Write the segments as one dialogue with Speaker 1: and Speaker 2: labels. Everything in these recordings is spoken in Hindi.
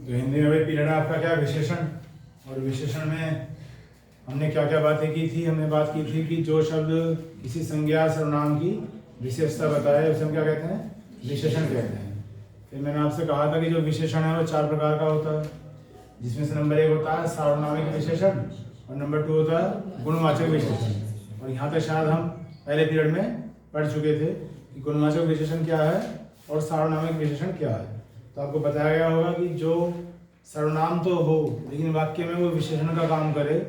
Speaker 1: तो हिंदी में पीरियड आपका क्या विशेषण, और विशेषण में हमने क्या क्या बातें की थी। हमने बात की थी कि जो शब्द किसी संज्ञा सर्वनाम की विशेषता बताए उसे हम क्या कहते हैं, विशेषण कहते हैं। फिर मैंने आपसे कहा था कि जो विशेषण है वो 4 प्रकार का होता है, जिसमें से नंबर 1 होता है सार्वनामिक विशेषण और नंबर 2 होता है गुणवाचक विशेषण। और यहाँ तक शायद हम पहले पीरियड में पढ़ चुके थे कि गुणवाचक विशेषण क्या है और सार्वनामिक विशेषण क्या है। तो आपको बताया गया होगा कि जो सर्वनाम तो हो लेकिन वाक्य में वो विशेषण का काम करे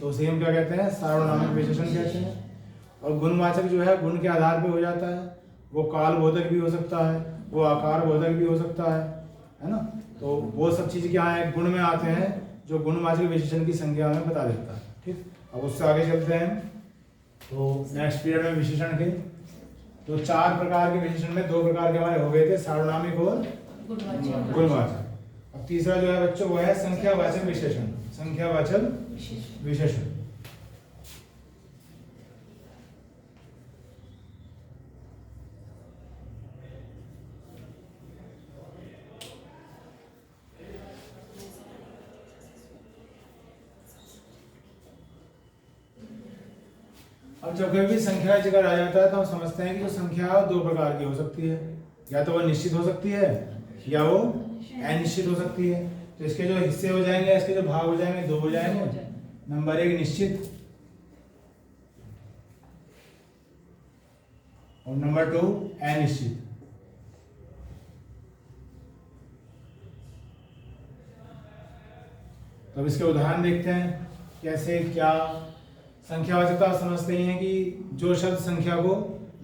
Speaker 1: तो उसे हम क्या कहते हैं, सार्वनामिक विशेषण कहते हैं। और गुणवाचक जो है गुण के आधार पे हो जाता है, वो कालबोधक भी हो सकता है, वो आकार बोधक भी हो सकता है ना। तो वो सब चीज़ क्या है, गुण में आते हैं, जो गुणवाचक विशेषण की संज्ञा में बता देता है। ठीक, अब उससे आगे चलते हैं। तो नेक्स्ट पीरियड में विशेषण के तो 4 प्रकार के विशेषण में 2 प्रकार के हमारे हो गए थे, सार्वनामिक और गुणवाचक। अब तीसरा जो है बच्चों वो है संख्यावाचक विशेषण। संख्यावाचक विशेषण अब जब कभी भी संख्या जिक्र आ जाता है तो हम समझते हैं कि जो संख्या 2 प्रकार की हो सकती है, या तो वो निश्चित हो सकती है या वो अनिश्चित हो सकती है। तो इसके जो हिस्से हो जाएंगे, इसके जो भाग हो जाएंगे, 2 हो जाएंगे। नंबर 1 निश्चित और नंबर 2 अनिश्चित। तो अब इसके उदाहरण देखते हैं कैसे क्या। संख्यावाचकता समझते ही हैं कि जो शब्द संख्या को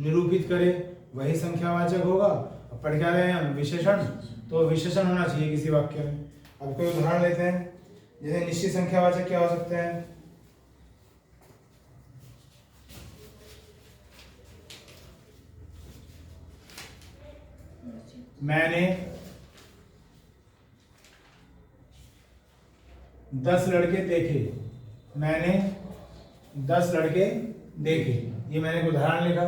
Speaker 1: निरूपित करे वही संख्यावाचक होगा। अब पढ़ क्या रहे हैं हम, विशेषण, तो विशेषण होना चाहिए किसी वाक्य में। अब कोई उदाहरण लेते हैं, जैसे निश्चित संख्यावाचक क्या हो सकते हैं, मैंने 10 लड़के देखे। मैंने 10 लड़के देखे, ये मैंने एक उदाहरण लिखा।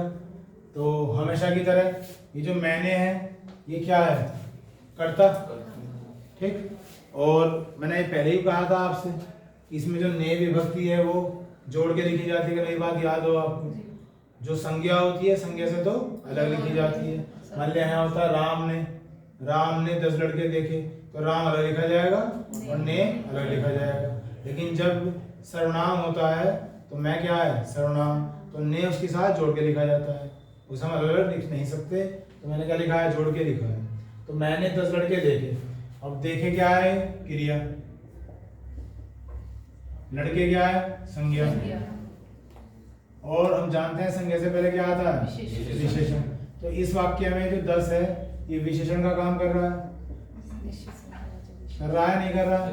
Speaker 1: तो हमेशा की तरह ये जो मैंने है ये क्या है, कर्ता। ठीक, और मैंने ये पहले ही कहा था आपसे, इसमें जो ने विभक्ति है वो जोड़ के लिखी जाती है। मेरी बात याद हो आपको, जो संज्ञा होती है संज्ञा से तो अलग लिखी जाती है। मान लिया यहाँ होता है राम ने 10 लड़के देखे, तो राम अलग लिखा जाएगा और ने अलग लिखा जाएगा। लेकिन जब सर्वनाम होता है तो मैं क्या है, सर्वनाम, तो ने उसके साथ जोड़ के लिखा जाता है, उसे हम अलग अलग लिख नहीं सकते। तो मैंने क्या लिखा है, जोड़ के लिखा है। तो मैंने 10 लड़के देखे। अब देखे क्या है, क्रिया, लड़के क्या है, संज्ञा, और हम जानते हैं संज्ञा से पहले क्या आता है, विशेषण। तो इस वाक्य में जो 10 है ये विशेषण का काम कर रहा है, नहीं कर रहा है,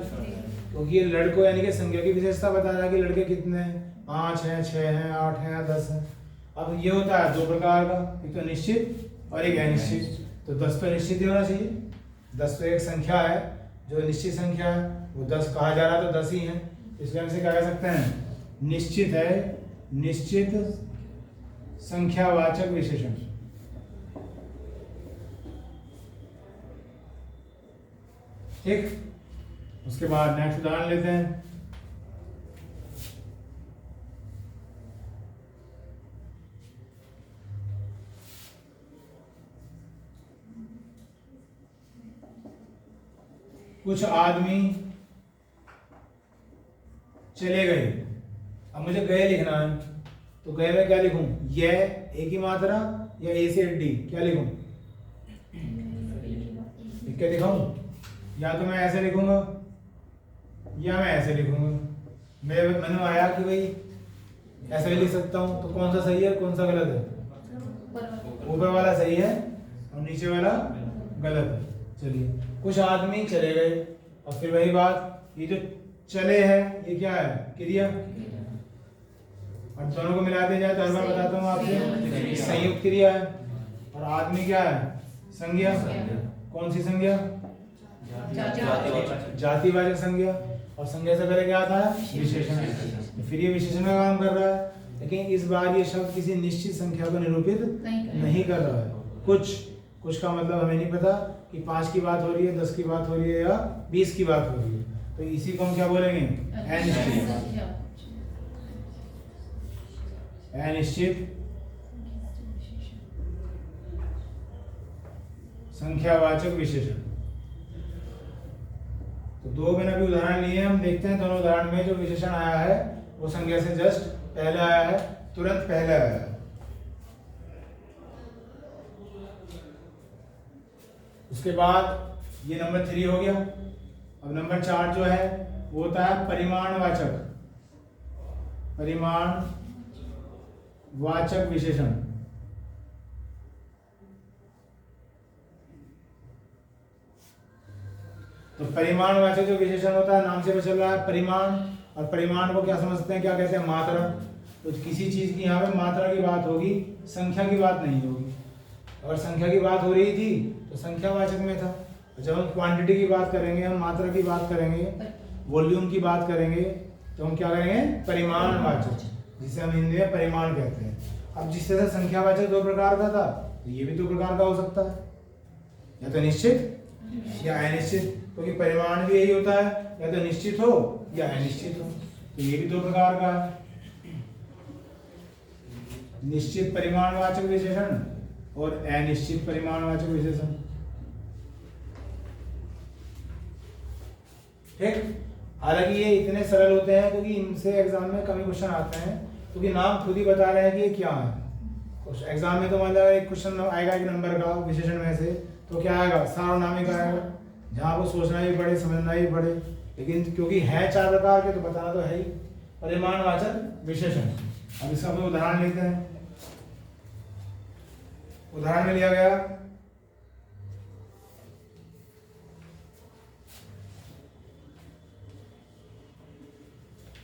Speaker 1: क्योंकि ये लड़कों यानी कि संख्या की विशेषता बता रहा है कि लड़के कितने हैं, 5 हैं, 6 हैं, 8 हैं, 10 हैं। अब ये होता है 2 प्रकार का, एक तो निश्चित और एक अनिश्चित। तो 10 तो निश्चित ही होना चाहिए, 10 तो एक संख्या है, जो निश्चित संख्या है वो 10 कहा जा रहा है तो 10 ही है। इसलिए हम इसे क्या कह सकते हैं, निश्चित है, निश्चित संख्यावाचक विशेषण। ठीक, उसके बाद नेक्स्ट उदाहरण लेते हैं। कुछ आदमी चले गए। अब मुझे गए लिखना है, तो गए में क्या लिखूं, ये एक ही मात्रा या ए से डी, क्या लिखूं, क्या दिखाऊं, या तो मैं ऐसे लिखूंगा या मैं ऐसे लिखूंगा। मैंने आया कि भाई ऐसे भी लिख सकता हूं, तो कौन सा सही है कौन सा गलत है, ऊपर वाला सही है और नीचे वाला गलत है। चलिए, कुछ आदमी चले गए। अब फिर वही बात, ये जो चले है ये क्या है, क्रिया, और दोनों को मिलाते जाए तो हर बार बताता हूँ आपसे, संयुक्त क्रिया है। और आदमी क्या है, संज्ञा, कौन सी संज्ञा, जातिवाचक संज्ञा। और संज्ञा से पहले क्या आता है, विशेषण। फिर ये विशेषण का काम कर रहा है, लेकिन इस बार ये शब्द किसी निश्चित संख्या को निरूपित नहीं कर रहा है। कुछ कुछ का मतलब हमें नहीं पता कि 5 की बात हो रही है, 10 की बात हो रही है या 20 की बात हो रही है, तो इसी को हम क्या बोलेंगे? अनिश्चित। अनिश्चित संख्यावाचक विशेषण। तो दो मैंने अभी उदाहरण लिए, हम देखते हैं दोनों उदाहरण में जो विशेषण आया है वो संज्ञा से जस्ट पहले आया है, तुरंत पहले आया है। उसके बाद ये नंबर 3 हो गया। अब नंबर 4 जो है वो होता है परिमाणवाचक, परिमाणवाचक विशेषण। तो परिमाणवाचक जो विशेषण होता है, नाम से पता चल रहा है परिमाण, और परिमाण को क्या समझते हैं, क्या कहते हैं? मात्रा। तो किसी चीज की यहाँ पे मात्रा की बात होगी, संख्या की बात नहीं होगी। अगर संख्या की बात हो रही थी तो संख्यावाचक में था। जब हम क्वांटिटी की बात करेंगे, हम मात्रा की बात करेंगे, वॉल्यूम की बात करेंगे, तो हम क्या करेंगे? परिमाणवाचक, जिसे हम हिंदी में परिमाण कहते हैं। अब जिस तरह संख्यावाचक 2 प्रकार का था, तो ये भी 2 प्रकार का हो सकता है, या तो निश्चित या अनिश्चित, क्योंकि परिमाण भी यही होता है, या तो निश्चित हो या अनिश्चित हो। तो ये भी 2 प्रकार का है, निश्चित परिमाणवाचक विशेषण और अनिश्चित परिमाणवाचक विशेषण। ठीक। हालांकि ये इतने सरल होते हैं क्योंकि इनसे एग्जाम में कम ही क्वेश्चन आते हैं, क्योंकि नाम खुद ही बता रहे हैं कि ये क्या है। एग्जाम में तो मतलब एक क्वेश्चन आएगा एक नंबर का विशेषण में से, तो क्या आएगा? सार्वनामिक आएगा, जहाँ आपको सोचना ही पड़े, समझना ही पड़े। लेकिन क्योंकि है 4 प्रकार के, तो बताना तो है ही। परिमाणवाचक विशेषण। अब इसका कोई उदाहरण लेते हैं। उदाहरण में लिया गया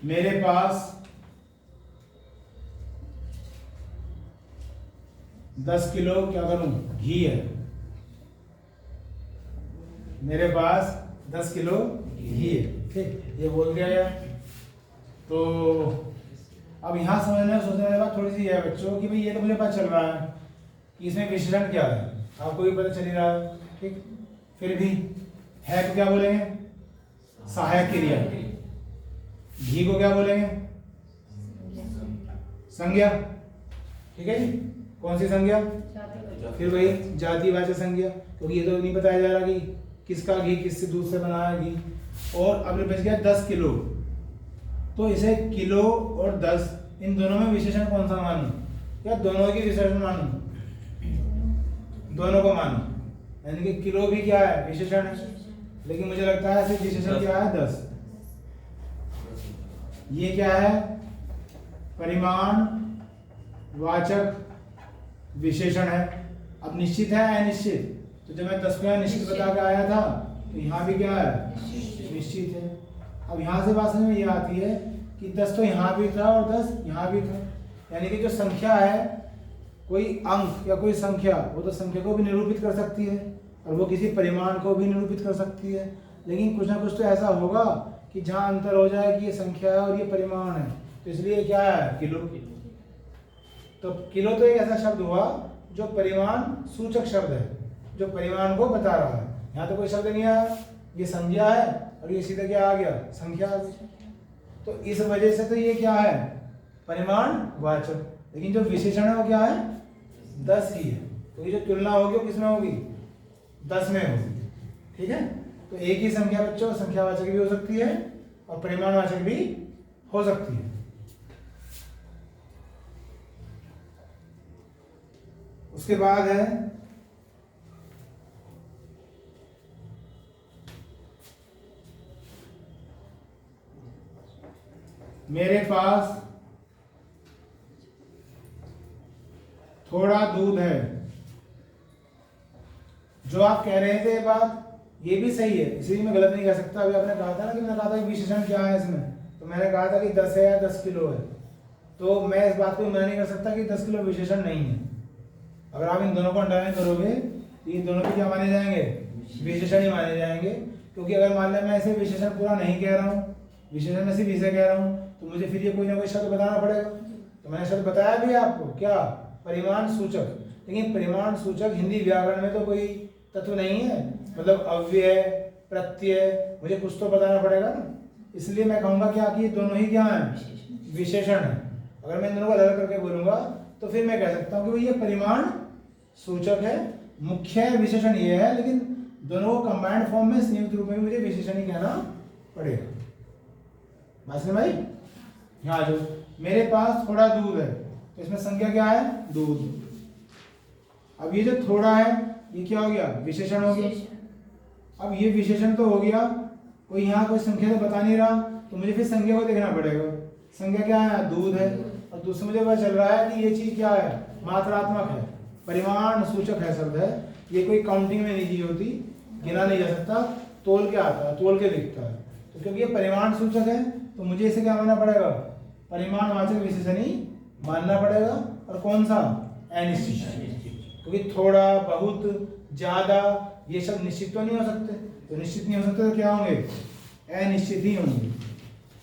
Speaker 1: मेरे पास 10 किलो क्या करूं? घी है। मेरे पास 10 किलो घी है। ठीक, ये बोल दिया गया। तो अब यहाँ समझने सोचने वाली बात थोड़ी सी है बच्चों की भाई ये तो मुझे पता चल रहा है कि इसमें विशेषण क्या है, आपको भी पता चल ही रहा है। ठीक, फिर भी है तो क्या बोलेंगे? सहायक क्रिया। घी को क्या बोलेंगे? संज्ञा। ठीक है जी, कौन सी संज्ञा? फिर वही जातिवाचक संज्ञा, क्योंकि ये तो नहीं बताया जा रहा कि किसका घी किससे दूध से बना है घी। और अब बच गया 10 किलो, तो इसे किलो और 10 इन दोनों में विशेषण कौन सा मानूं? या दोनों की विशेषण मानूं? दोनों को मानूं, यानी कि किलो भी क्या है? विशेषण है। लेकिन मुझे लगता है सिर्फ विशेषण क्या है? 10। ये क्या है? परिमाण वाचक विशेषण है। अब निश्चित है अनिश्चित? तो जब मैं 10 को निश्चित बता के आया था, तो यहाँ भी क्या है? निश्चित है। अब यहाँ से बात समझ में ये आती है कि 10 तो यहाँ भी था और 10 यहाँ भी था, यानी कि जो संख्या है, कोई अंक या कोई संख्या, वो तो संख्या को भी निरूपित कर सकती है और वो किसी परिमाण को भी निरूपित कर सकती है। लेकिन कुछ ना कुछ तो ऐसा होगा कि जहाँ अंतर हो जाए कि ये संख्या है और ये परिमाण है, तो इसलिए क्या है? किलो। तो किलो तो एक ऐसा शब्द हुआ जो परिमाण सूचक शब्द है, जो परिमाण को बता रहा है। यहाँ तो कोई शब्द नहीं आया, ये संज्ञा है और ये सीधा क्या आ गया? संख्या आ गई। तो इस वजह से तो ये क्या है? परिमाण वाचक। लेकिन जो विशेषण है वो क्या है? 10 ही है। तो ये जो तुलना होगी वो किसमें होगी? 10 में होगी। ठीक है, तो एक ही संख्या बच्चों संख्यावाचक भी हो सकती है और परिमाणवाचक भी हो सकती है। उसके बाद है मेरे पास थोड़ा दूध है। जो आप कह रहे थे बात ये भी सही है, इसलिए मैं गलत नहीं कह सकता। अभी आपने कहा था ना कि मैंने कहा था कि विशेषण क्या है इसमें, तो मैंने कहा था कि 10 है या 10 किलो है, तो मैं इस बात को मना नहीं कर सकता कि 10 किलो विशेषण नहीं है। अगर आप इन दोनों को अंडरलाइन करोगे तो ये दोनों भी क्या माने जाएंगे? विशेषण ही माने जाएंगे। क्योंकि अगर मान लिया मैं ऐसे विशेषण पूरा नहीं कह रहा हूँ, विशेषण में सिर्फ इसे कह रहा हूँ, तो मुझे फिर ये कोई ना कोई शब्द बताना पड़ेगा। तो मैंने शब्द बताया भी आपको, क्या? परिमाण सूचक। लेकिन परिमाण सूचक हिंदी व्याकरण में तो कोई तत्व नहीं है, मतलब अव्यय प्रत्यय मुझे कुछ तो बताना पड़ेगा ना, इसलिए मैं कहूँगा क्या कि ये दोनों ही क्या हैं, विशेषण है। अगर मैं इन दोनों को अलग करके बोलूँगा तो फिर मैं कह सकता हूँ कि भाई ये परिमाण सूचक है, मुख्य विशेषण ये है, लेकिन दोनों को कंबाइंड फॉर्म में संयुक्त रूप में मुझे विशेषण ही कहना पड़ेगा। बात समझ भाई? यहाँ जो मेरे पास थोड़ा दूध है तो इसमें संख्या क्या है, दूध। अब ये जो थोड़ा है ये क्या हो गया, विशेषण हो गया। अब ये विशेषण तो हो गया, कोई यहाँ कोई संख्या तो बता नहीं रहा, तो मुझे फिर संख्या को देखना पड़ेगा। संख्या क्या है, दूध है, और दूसरे मुझे पता चल रहा है कि ये चीज क्या है, मात्रात्मक है, परिमाण सूचक है शब्द है, ये कोई काउंटिंग में नहीं चीज होती, गिना नहीं जा सकता, तोल के आता है, तोल के दिखता है। तो क्योंकि ये परिमाण सूचक है तो मुझे इसे क्या मानना पड़ेगा, परिमाणवाचक विशेषण ही मानना पड़ेगा। और कौन सा, अनिश्चित, क्योंकि थोड़ा बहुत ज्यादा ये सब निश्चित तो नहीं हो सकते, तो निश्चित नहीं हो सकते तो क्या होंगे, अनिश्चित ही होंगे।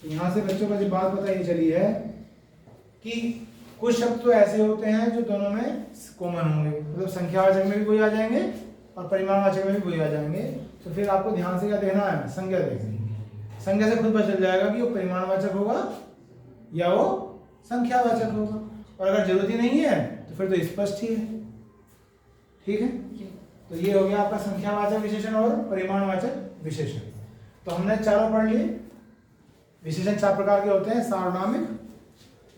Speaker 1: तो यहाँ से बच्चों को जो बात पता ये चली है कि कुछ शब्द तो ऐसे होते हैं जो दोनों में कॉमन होंगे, मतलब संख्यावाचक में भी वही आ जाएंगे और परिमाणवाचक में भी वही आ जाएंगे। तो फिर आपको ध्यान से क्या देखना है, संज्ञा देखनी है। संज्ञा से खुद पता चल जाएगा कि वो परिमाणवाचक होगा या वो संख्यावाचक होगा, और अगर जरूरत ही नहीं है तो फिर तो स्पष्ट ही है। ठीक है, तो ये हो गया आपका संख्यावाचक विशेषण और परिमाणवाचक विशेषण। तो हमने चारों पढ़ लिए। विशेषण 4 प्रकार के होते हैं, सार्वनामिक,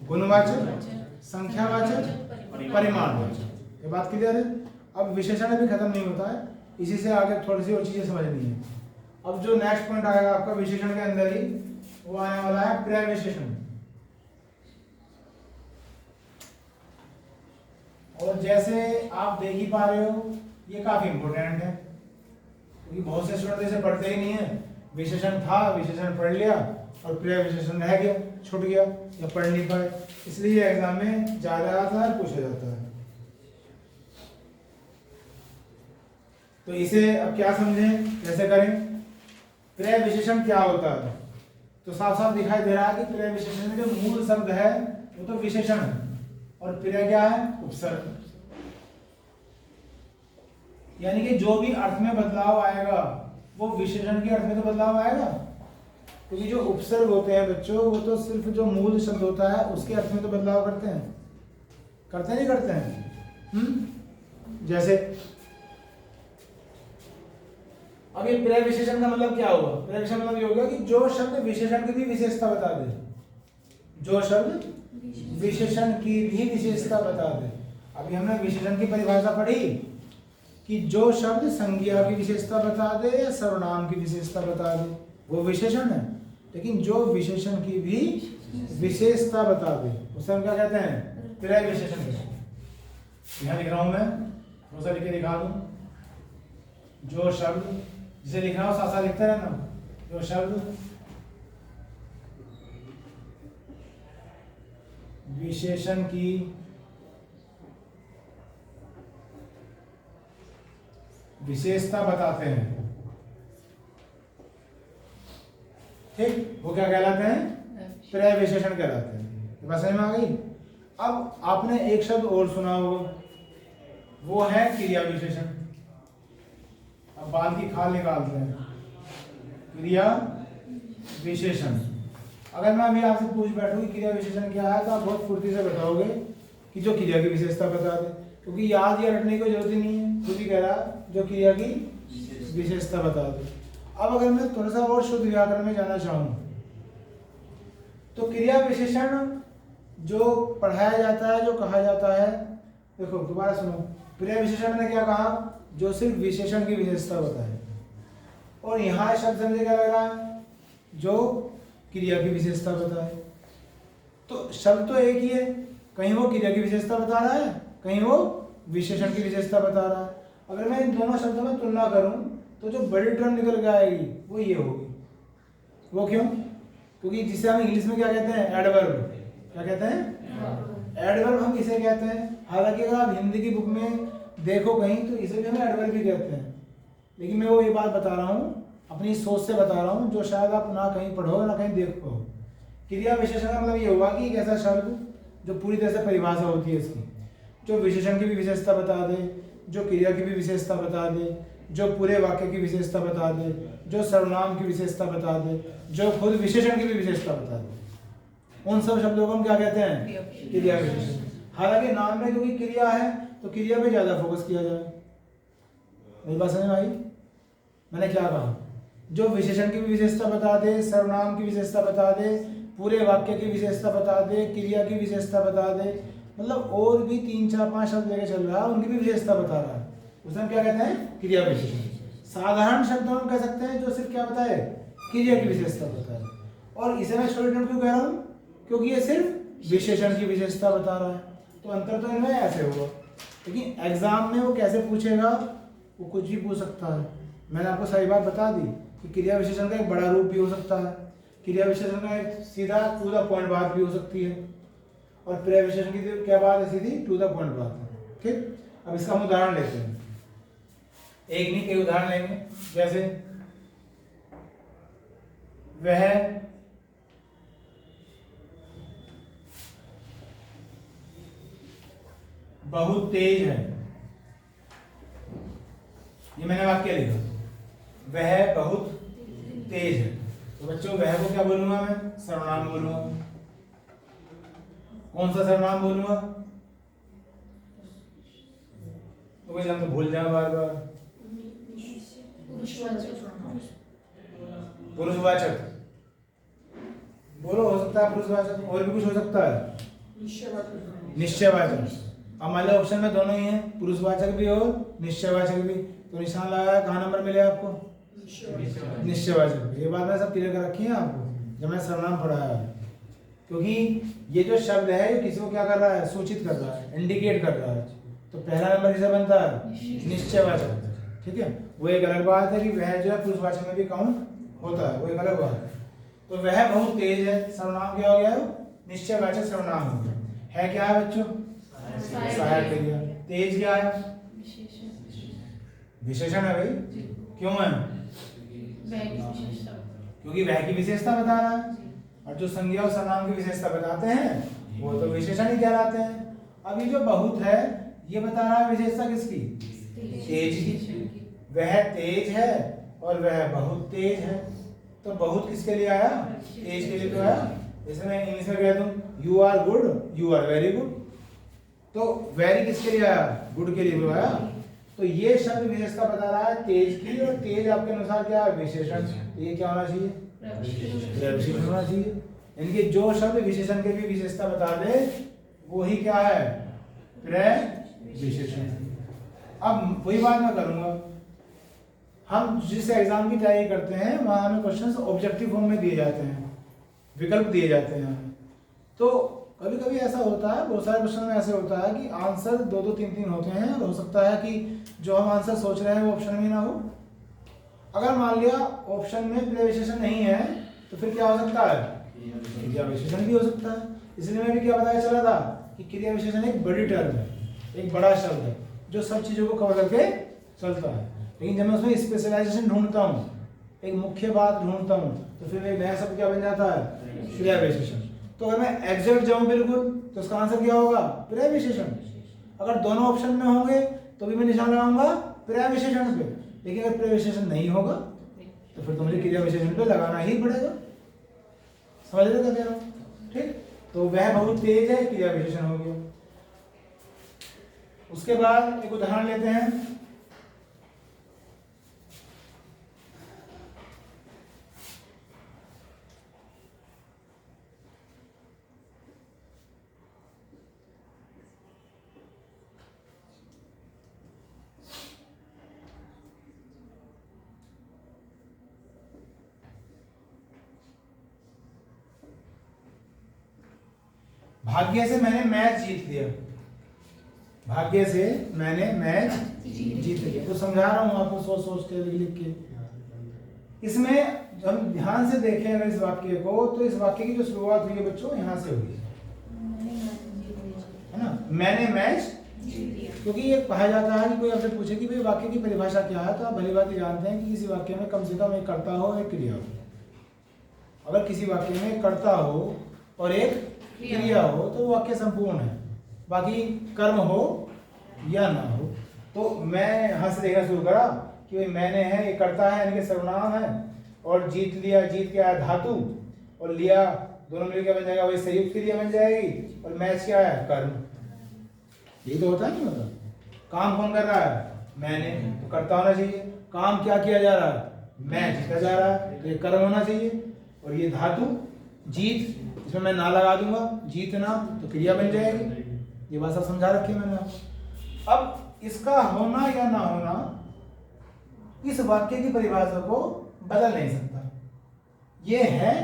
Speaker 1: गुणवाचक, संख्यावाचक, परिमाणवाचक। ये बात क्लियर है? अब विशेषण अभी खत्म नहीं होता है, इसी से आगे थोड़ी सी और चीजें समझनी है। अब जो नेक्स्ट पॉइंट आएगा आपका विशेषण के अंदर ही, वो आने वाला है प्रविशेषण। और जैसे आप देख ही पा रहे हो ये काफी इंपॉर्टेंट है, क्योंकि बहुत से स्टूडेंट इसे पढ़ते ही नहीं है। विशेषण था, विशेषण पढ़ लिया और प्रविशेषण रह गया, छूट गया या पढ़ नहीं पाए, इसलिए एग्जाम में ज्यादा आता है, पूछा जाता है। तो इसे अब क्या समझें, कैसे करें। प्रविशेषण क्या होता है, तो साफ साफ दिखाई दे रहा है कि प्रविशेषण में जो मूल शब्द है वो तो विशेषण है, और प्रत्यय क्या है, उपसर्ग। यानी कि जो भी अर्थ में बदलाव आएगा वो विशेषण के अर्थ में तो बदलाव आएगा, क्योंकि जो उपसर्ग होते हैं बच्चों वो तो सिर्फ जो मूल शब्द होता है उसके अर्थ में तो बदलाव करते हैं, करते नहीं करते हैं। जैसे अब ये प्रविशेषण का मतलब क्या होगा, प्रविशेषण मतलब ये होगा कि जो शब्द विशेषण की भी विशेषता बता दे, जो शब्द विशेषण की भी विशेषता बता दे। अभी हमने विशेषण की परिभाषा पढ़ी कि जो शब्द संज्ञा की विशेषता बता दे या सर्वनाम की विशेषता बता दे वो विशेषण है, लेकिन जो विशेषण की भी विशेषता बता दे उसे हम क्या कहते हैं, प्रविशेषण कहते हैं। यहाँ लिख रहा हूं मैं, थोड़ा सा लिख के दिखा दूं। जो शब्द, जिसे लिख रहा हूं साथ साथ लिखते रहना, जो शब्द विशेषण की विशेषता बताते हैं, ठीक, वो क्या कहलाते हैं, प्रविशेषण कहलाते हैं। बात समझ में आ गई। अब आपने एक शब्द और सुना होगा, वो है क्रिया विशेषण। अब बाल की खाल निकालते हैं, क्रिया विशेषण। अगर मैं अभी आपसे पूछ बैठूं कि क्रिया विशेषण क्या है, तो आप बहुत फुर्ती से बताओगे कि जो क्रिया की विशेषता बता दे, क्योंकि याद या रटने की जरूरत ही नहीं है, खुद ही कह रहा जो क्रिया की विशेषता बता दे। अब अगर मैं थोड़ा सा और शुद्ध व्याकरण में जाना चाहूँ तो क्रिया विशेषण जो पढ़ाया जाता है, जो कहा जाता है, देखो दोबारा सुनो, क्रिया विशेषण ने क्या कहा, जो सिर्फ विशेषण की विशेषता बताए, और यहाँ शब्द समझे क्या लग रहा है, जो क्रिया की विशेषता बताए। तो शब्द तो एक ही है, कहीं वो क्रिया की विशेषता बता रहा है, कहीं वो विशेषण की विशेषता बता रहा है। अगर मैं इन दोनों शब्दों में तुलना करूं तो जो बड़ी टर्म निकल के आएगी वो ये होगी। वो क्यों, क्योंकि जिसे हम इंग्लिश में क्या कहते हैं, एडवर्ब। क्या कहते हैं, एडवर्ब हम इसे कहते हैं। हालांकि अगर आप हिंदी की बुक में देखो कहीं तो इसे भी हम एडवर्ब भी कहते हैं, लेकिन मैं वो ये बात बता रहा हूँ, अपनी सोच से बता रहा हूँ, जो शायद आप ना कहीं पढ़ो ना कहीं देख पाओ। क्रिया विशेषण का मतलब ये होगा कि एक ऐसा शब्द जो पूरी तरह से परिभाषा होती है इसकी, जो विशेषण की भी विशेषता बता दे, जो क्रिया की भी विशेषता बता दे, जो पूरे वाक्य की विशेषता बता दे, जो सर्वनाम की विशेषता बता दे, जो खुद विशेषण की भी विशेषता बता दे, उन सब शब्दों को हम क्या कहते हैं? क्रिया विशेषण। हालांकि नाम में क्योंकि क्रिया है तो क्रिया पे ज्यादा फोकस किया जाए। मेरी बात समझ में आई? मैंने क्या कहा? जो विशेषण की भी विशेषता बता दे, सर्वनाम की विशेषता बता दे, पूरे वाक्य की विशेषता बता दे, क्रिया की विशेषता बता दे, मतलब और भी 3 4 5 शब्द लेके चल रहा है, उनकी भी विशेषता बता रहा है, उसे हम क्या कहते हैं? क्रिया विशेषण। साधारण शब्द हम कह सकते हैं जो सिर्फ क्या बताए? क्रिया की विशेषता बताए। और इसे मैं छोटे क्यों कह रहा हूँ? क्योंकि ये सिर्फ विशेषण की विशेषता बता रहा है, तो अंतर तो इनमें ऐसे होगा। लेकिन एग्जाम में वो कैसे पूछेगा? वो कुछ भी पूछ सकता है। मैंने आपको सही बात बता दी कि क्रिया विशेषण का एक बड़ा रूप भी हो सकता है, क्रिया विशेषण का एक सीधा टू द पॉइंट बात भी हो सकती है, और क्रिया विशेषण की क्या बात है? सीधी टू द पॉइंट बात है। ठीक, अब इसका हम उदाहरण लेते हैं, एक नहीं कई उदाहरण लेंगे। जैसे वह बहुत तेज है, ये मैंने वाक्य लिखा, वह बहुत तेज है। तो बच्चों वह को क्या बोलूंगा मैं? सर्वनाम बोलूंगा। कौन सा सर्वनाम बोलूंगा? तो भाई हम तो भूल जाए बार बार। पुरुषवाचक बोलो, हो सकता है पुरुषवाचक, और भी कुछ हो सकता है। निश्चयवाचक। अब मान लो ऑप्शन में दोनों ही है, पुरुषवाचक भी और निश्चयवाचक भी, तो निशान लगाया, कहाँ नंबर मिले आपको? निश्चयवाचक। ये बात मैं सब क्लियर कर रखी है आपको जब मैं सर्वनाम पढ़ाया है, क्योंकि ये जो शब्द है ये किसी को क्या कर रहा है? सूचित कर रहा है, इंडिकेट कर रहा है। तो पहला नंबर किसे बनता है? निश्चयवाचक। ठीक है, वो एक अलग बात है कि वह जो है पुरुषवाचक में भी काउंट होता है, वो एक अलग बात है। तो वह बहुत तेज है, सर्वनाम क्या हो गया? निश्चयवाचक सर्वनाम हो गया। है क्या है बच्चों? सहायक क्रिया। तेज क्या है? विशेषण है भाई। क्यों है? क्योंकि वह की विशेषता बता रहा है, और जो संज्ञा और सर्वनाम की विशेषता बताते हैं वो तो विशेषण ही कहलाते हैं। अब ये जो बहुत है ये बता रहा है विशेषता किसकी? तेज की। वह तेज है और वह बहुत तेज है, तो बहुत किसके लिए आया? तेज के लिए तो आया। जैसे मैं इंग्लिश में कह दूं you are good, you are very good, तो वेरी किसके लिए आया? गुड के लिए तो आया। तो ये शब्द विशेषता बता रहा है तेज की, और तेज आपके अनुसार क्या है? विशेषण। ये क्या होना चाहिए? प्रविशेषण होना चाहिए। यानी कि जो शब्द विशेषण के भी विशेषता बता दे वो ही क्या है? प्रविशेषण। अब वही बात मैं करूंगा, हम जिस एग्जाम की तैयारी करते हैं वहां हमें क्वेश्चंस ऑब्जेक्टिव फॉर्म में दिए जाते हैं, विकल्प दिए जाते हैं हमें। तो कभी कभी ऐसा होता है, बहुत सारे क्वेश्चन में ऐसे होता है कि आंसर 2 2 3 3 होते हैं, और हो सकता है कि जो हम आंसर सोच रहे हैं वो ऑप्शन में ना हो। अगर मान लिया ऑप्शन में प्रविशेषण नहीं है तो फिर क्या हो सकता है? क्रिया विशेषण भी हो सकता है। इसलिए मैं भी क्या बताया चला था कि क्रिया विशेषण एक बड़ी टर्म है, एक बड़ा शब्द है जो सब चीजों को कवर करके चलता है। लेकिन जब मैं उसमें स्पेशलाइजेशन ढूंढता हूँ, एक मुख्य बात ढूंढता हूँ, तो फिर एक नया शब्द क्या बन जाता है? क्रिया विशेषण। तो अगर मैं एग्जैक्ट जाऊं बिल्कुल तो उसका आंसर क्या होगा? क्रिया विशेषण। अगर दोनों ऑप्शन में होंगे तो भी मैं निशान लगाऊंगा क्रिया विशेषण पे, लेकिन अगर क्रिया विशेषण नहीं होगा तो फिर तो मुझे क्रिया विशेषण पे लगाना ही पड़ेगा। समझ रहे क्या कह रहा हूँ? ठीक, तो वह बहुत तेज है, क्रिया विशेषण हो गया। उसके बाद एक उदाहरण लेते हैं। भाग्य से मैंने मैच जीत लिया, भाग्य से मैंने मैच जीत लिया। तो समझा रहा हूं आपको सोच सोच के, लिख लिख के। इसमें जब हम ध्यान से देखें अगर इस वाक्य को, तो इस वाक्य की जो शुरुआत हुई है बच्चों यहाँ से हुई है ना, मैंने मैच जीत लिया। क्योंकि ये कहा जाता है कि कोई आपसे पूछे कि भाई वाक्य की परिभाषा क्या है, तो आप भली बात जानते हैं कि किसी वाक्य में कम से कम एक कर्ता हो, एक क्रिया हो। अगर किसी वाक्य में एक कर्ता हो और एक क्रिया हो तो वाक्य संपूर्ण है। बाकी कर्म हो या ना हो। तो मैं यहाँ से देखना शुरू करा कि भाई मैंने है, ये करता है यानी कि सर्वनाम है, और जीत लिया, जीत क्या है धातु, और लिया दोनों मिलकर क्या बन जाएगा, वही संयुक्त क्रिया बन जाएगी, और मैच क्या है, कर्म। यही तो होता है। नहीं मतलब काम कौन कर रहा है, मैंने, तो करता होना चाहिए। काम क्या किया जा रहा है, मैं जीता जा रहा है, तो ये कर्म होना चाहिए। और ये धातु जीत, इसमें मैं ना लगा दूंगा, जीतना, तो क्रिया बन जाएगी। ये बात सब समझा रखी है मैंने आपको। अब इसका होना या ना होना इस वाक्य की परिभाषा को बदल नहीं सकता। ये है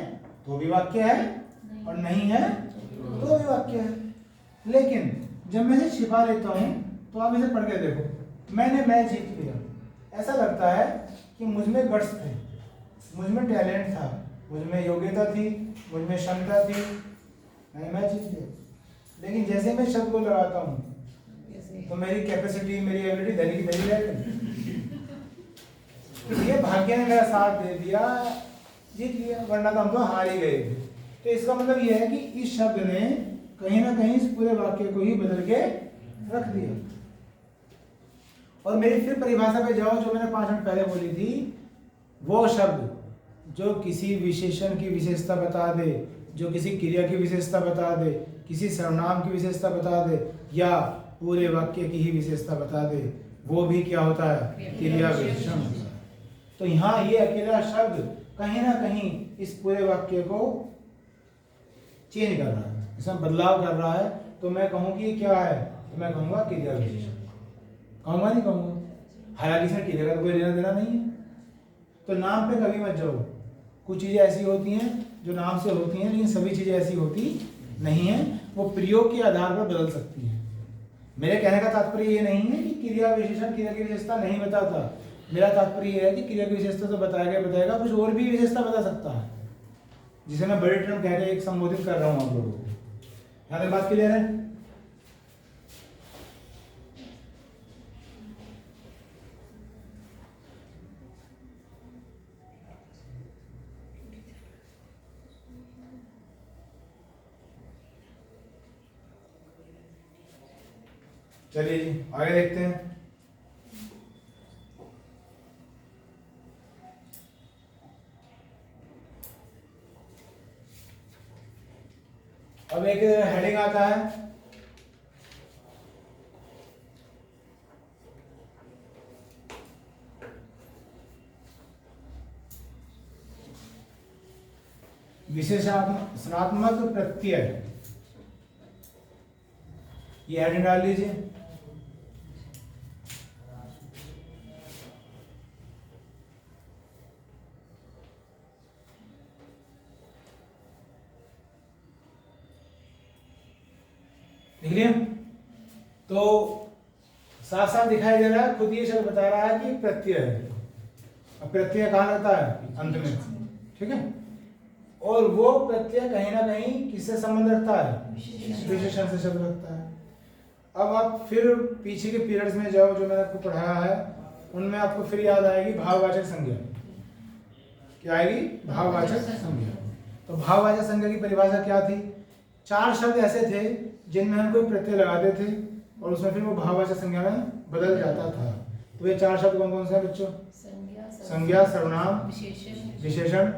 Speaker 1: तो भी वाक्य है, और नहीं है तो भी वाक्य है। लेकिन जब मैं इसे छिपा लेता हूं तो आप इसे पढ़ के देखो, मैं जीत लिया, ऐसा लगता है कि मुझ में गट्स थे, मुझ में टैलेंट था, मुझ में योग्यता थी, मुझ में क्षमता थी, मैं जीत लिया। लेकिन जैसे मैं शब्द को लगाता हूँ तो मेरी कैपेसिटी, मेरी एबिलिटी धनी की धनी रहेगी। तो ये भाग्य ने मेरा साथ दे दिया, जीत लिया, वरना तो हम तो हार ही गए थे। तो इसका मतलब यह है कि इस शब्द ने कहीं ना कहीं इस पूरे वाक्य को ही बदल के रख दिया। और मेरी फिर परिभाषा पे जाओ जो मैंने 5 मिनट पहले बोली थी, वो शब्द जो किसी विशेषण की विशेषता बता दे, जो किसी क्रिया की विशेषता बता दे, किसी सर्वनाम की विशेषता बता दे, या पूरे वाक्य की ही विशेषता बता दे, वो भी क्या होता है, क्रिया विशेषण होता है। तो यहाँ ये अकेला शब्द कहीं ना कहीं इस पूरे वाक्य को चेंज कर रहा है, इसमें बदलाव कर रहा है। तो मैं कहूँ कि ये क्या है, तो मैं कहूँगा क्रिया विशेषण। कहूँगा नहीं कहूँगा, हालांकि इसमें क्रिया का कोई लेना देना नहीं है। तो नाम पे कभी मत जाओ, कुछ चीज़ें ऐसी होती हैं जो नाम से होती हैं, लेकिन सभी चीज़ें ऐसी होती नहीं हैं, वो प्रयोग के आधार पर बदल सकती हैं। मेरे कहने का तात्पर्य ये नहीं है कि क्रिया विशेषण क्रिया की विशेषता नहीं बताता। मेरा तात्पर्य यह है कि क्रिया की विशेषता तो बताएगा, कुछ और भी विशेषता बता सकता है, जिसे मैं बड़े टर्म कह के एक संबोधित कर रहा हूँ आप लोगों को। यहाँ तक बात क्लियर है? चलिए जी आगे देखते हैं। अब एक हेडिंग आता है, विशेषणात्मक प्रत्यय। ये हेडिंग डाल लीजिए। लिख लिया? तो साफ साफ दिखाई दे रहा है, खुद ये शब्द बता रहा है कि प्रत्यय है। अब प्रत्यय कहाँ रहता है, अंत में, ठीक है। और वो प्रत्यय कहीं ना कहीं किससे संबंध रखता है, विशेषण से शब्द रखता है। अब आप फिर पीछे के पीरियड्स में जाओ जो मैंने आपको पढ़ाया है, उनमें आपको फिर याद आएगी भाववाचक संज्ञा। क्या आएगी, भाववाचक संज्ञा। तो भाववाचक संज्ञा की परिभाषा क्या थी, 4 शब्द ऐसे थे जिनमें हम कोई प्रत्यय लगाते थे और उसमें फिर वो भाववाचक संज्ञा में बदल जाता था। तो ये 4 शब्द कौन कौन से हैं बच्चों, संज्ञा, सर्वनाम, विशेषण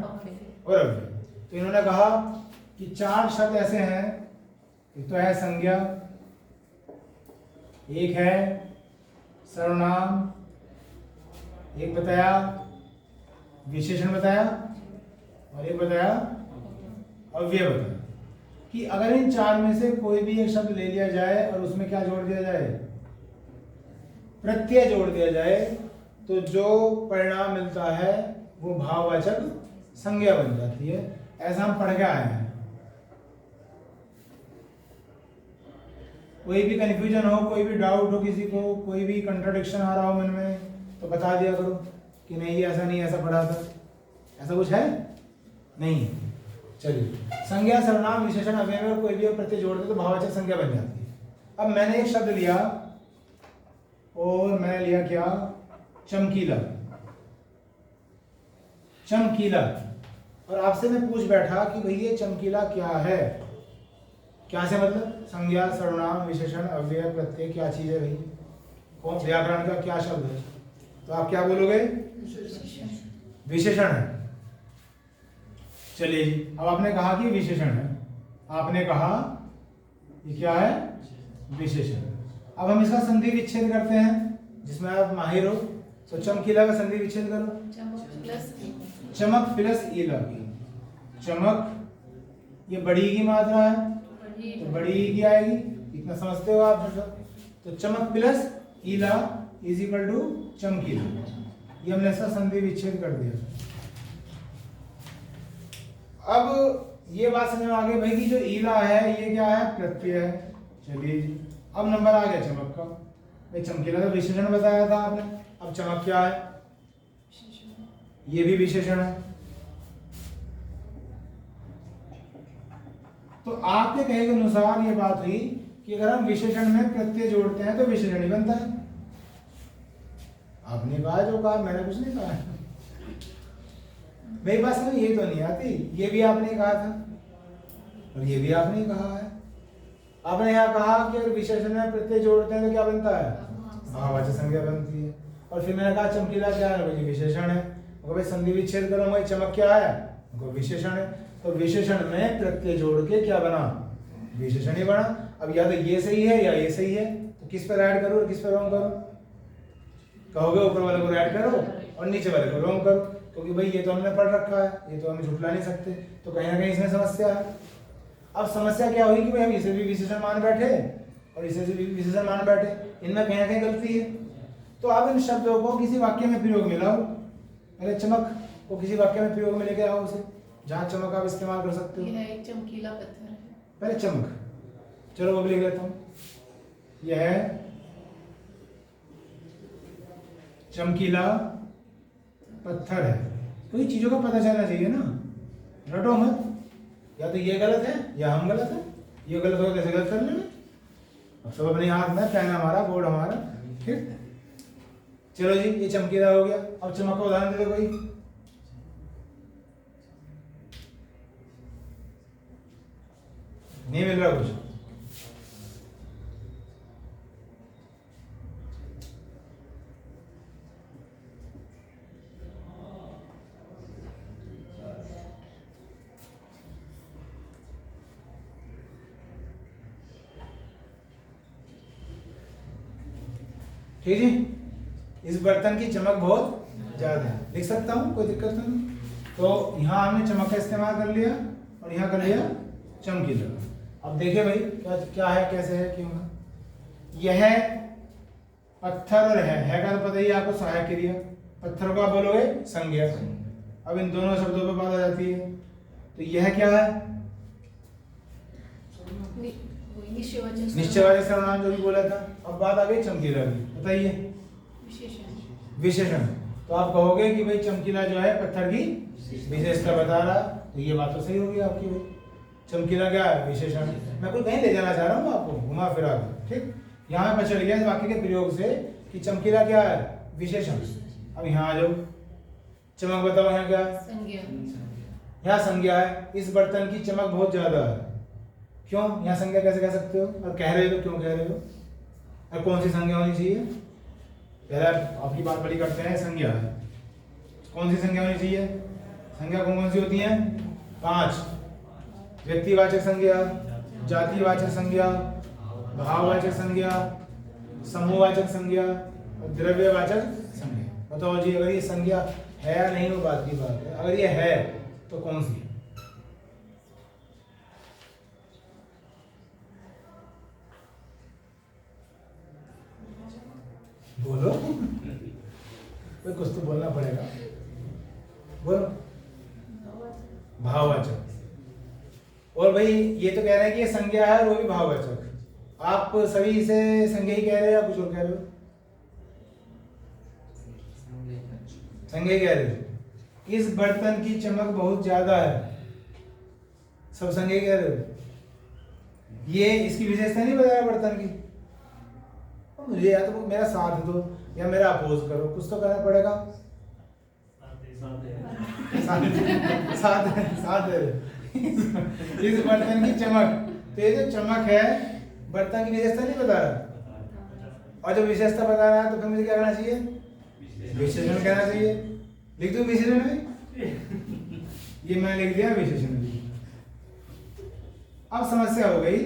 Speaker 1: और अव्यय। तो इन्होंने कहा कि 4 शब्द ऐसे हैं, एक तो है संज्ञा, एक है सर्वनाम, एक बताया विशेषण बताया, और एक बताया अव्यय बताया। कि अगर इन 4 में से कोई भी एक शब्द ले लिया जाए और उसमें क्या जोड़ दिया जाए, प्रत्यय जोड़ दिया जाए, तो जो परिणाम मिलता है वो भाववाचक संज्ञा बन जाती है। ऐसा हम पढ़ के आए हैं। कोई भी कंफ्यूजन हो, कोई भी डाउट हो किसी को, कोई भी कंट्राडिक्शन आ रहा हो मन में, तो बता दिया करो कि नहीं ये ऐसा नहीं, ऐसा पढ़ा था। ऐसा कुछ है नहीं। चलिए, संज्ञा, सर्वनाम, विशेषण, अव्यय में कोई भी प्रत्यय जोड़ दे तो भाववाचक संज्ञा बन जाती है। अब मैंने एक शब्द लिया और मैंने लिया क्या, चमकीला। चमकीला, और आपसे मैं पूछ बैठा कि भैया चमकीला क्या है, क्या से मतलब संज्ञा सर्वनाम विशेषण अव्यय प्रत्यय क्या चीज है भाई? कौन व्याकरण का क्या शब्द है? तो आप क्या बोलोगे? विशेषण है। चलिए जी, अब आपने कहा कि विशेषण है, आपने कहा ये क्या है? विशेषण। अब हम इसका संधि विच्छेद करते हैं, जिसमें आप माहिर हो। तो चमकीला का संधि विच्छेद करो। चमक प्लस ईला। चमक ये बड़ी की मात्रा है तो बड़ी की आएगी, इतना समझते हो आप? तो चमक प्लस ईला इज इक्वल टू चमकीला। ये हमने इसका संधि विच्छेद कर दिया। अब ये बात समझ में आ गई भाई कि जो ईला है ये क्या है? प्रत्यय है। चलिए जी, अब नंबर आ गया चमक का। भाई चमकीला का विशेषण बताया था आपने, अब चमक क्या है? ये भी विशेषण है। तो आपके कहे के अनुसार ये बात हुई कि अगर हम विशेषण में प्रत्यय जोड़ते हैं तो विशेषण ही बनता है। आपने कहा जो कहा, मैंने कुछ नहीं कहा। मेरी बात समझ ये तो नहीं आती, ये भी आपने कहा था और ये भी आपने कहा है। आपने यहाँ कहा कि अगर विशेषण में प्रत्यय जोड़ते हैं तो क्या बनता है? भाववाचक संज्ञा बनती है। और फिर मैंने कहा चमकीला क्या है? भाई विशेषण है। भाई संधि विच्छेद करो, भाई चमक क्या है? विशेषण है। तो विशेषण में प्रत्यय जोड़ के क्या बना? विशेषण ही बना। अब या तो ये सही है या ये सही है, तो किस पर ऐड करो और किस पर रॉन्ग करो? कहोगे ऊपर वाले को ऐड करो और नीचे वाले को रॉन्ग करो, क्योंकि भाई ये तो हमने पढ़ रखा है, ये तो हमें झुठला नहीं सकते। तो कहीं ना कहीं इसमें समस्या है। अब समस्या क्या हुई कि भाई हम इसे भी विशेषण मान बैठे और इसे भी विशेषण मान बैठे, इनमें कहीं ना कहीं गलती है। तो आप इन शब्दों को किसी वाक्य में प्रयोग में लाओ। पहले चमक को किसी वाक्य में प्रयोग में लेके आओ, उसे जहाँ चमक आप इस्तेमाल कर सकते हो।
Speaker 2: यह एक चमकीला पत्थर है।
Speaker 1: पहले चमक, चलो वो भी लिख लेता हूँ। यह है चमकीला पत्थर है। तो ये चीजों का पता चलना चाहिए ना, रटो मत। या तो ये गलत है या हम गलत है। ये गलत हो कैसे गलत कर लेना। अब सब अपने हाथ में, पेन हमारा, बोर्ड हमारा। ठीक, चलो जी, ये चमकीला हो गया। अब चमक का उदाहरण दे दो कोई। नहीं मिल रहा कुछ? ठीक है, इस बर्तन की चमक बहुत ज्यादा है। लिख सकता हूँ, कोई दिक्कत नहीं। तो यहाँ हमने चमक का इस्तेमाल कर लिया और यहाँ कर लिया चमकीला। अब देखिए भाई क्या क्या है, कैसे है, क्यों है। यह पत्थर और है का तो पता ही आपको, सहायक क्रिया। पत्थर को आप बोलोगे संज्ञा। अब इन दोनों शब्दों पे बात आ जाती है। तो यह क्या है? निश्चयवाचक सर्वनाम जो भी बोला था। अब बात आ गई चमकीला की, बताइए। विशेषण। तो आप कहोगे कि भाई चमकीला जो है पत्थर की विशेषता बता रहा। तो ये बात तो सही होगी आपकी भाई। चमकीला क्या है? विशेषण। मैं कुछ नहीं ले जाना चाह रहा हूँ आपको घुमा फिरा कर। ठीक, यहाँ पे चल गया इस वाक्य के प्रयोग से कि चमकीला क्या है? विशेषण। अब यहाँ आ जाओ, चमक बताओ। यहाँ क्या है?
Speaker 2: संज्ञा।
Speaker 1: यहाँ संज्ञा है। इस बर्तन की चमक बहुत ज्यादा है। क्यों? यहाँ संज्ञा कैसे कह सकते हो? और कह रहे हो, क्यों कह रहे हो? और कौन सी संज्ञा होनी चाहिए? पहले आपकी बात बड़ी करते हैं, संज्ञा है। कौन सी संज्ञा होनी चाहिए? संज्ञा कौन कौन सी होती हैं? 5। व्यक्तिवाचक संज्ञा, जातिवाचक संज्ञा, भाववाचक संज्ञा, समूहवाचक संज्ञा और द्रव्यवाचक संज्ञा। बताओ जी, अगर ये संज्ञा है या नहीं, वो बात की बात है। अगर ये है तो कौन सी? बोलो, कोई कुछ तो बोलना पड़ेगा। बोलो। भाववाचक। और भाई ये तो कह रहे हैं कि ये संज्ञा है और वो भी भाववाचक। आप सभी इसे संज्ञा ही कह रहे हो या कुछ और कह रहे हो? संज्ञा कह रहे हो। इस बर्तन की चमक बहुत ज्यादा है, सब संज्ञा कह रहे हो। ये इसकी विशेषता नहीं बताया बर्तन की। मुझे या तो मेरा साथ दो या मेरा अपोज करो, कुछ तो करना पड़ेगा। साथ इस बर्तन की चमक तो ये जो चमक है बर्तन की विशेषता नहीं बता रहा, और जब विशेषता बता रहा है तो फिर मुझे क्या करना चाहिए? विशेषण कहना चाहिए। लिख दूं विशेषण भी? ये मैंने लिख दिया विशेषण भी। अब समस्या हो गई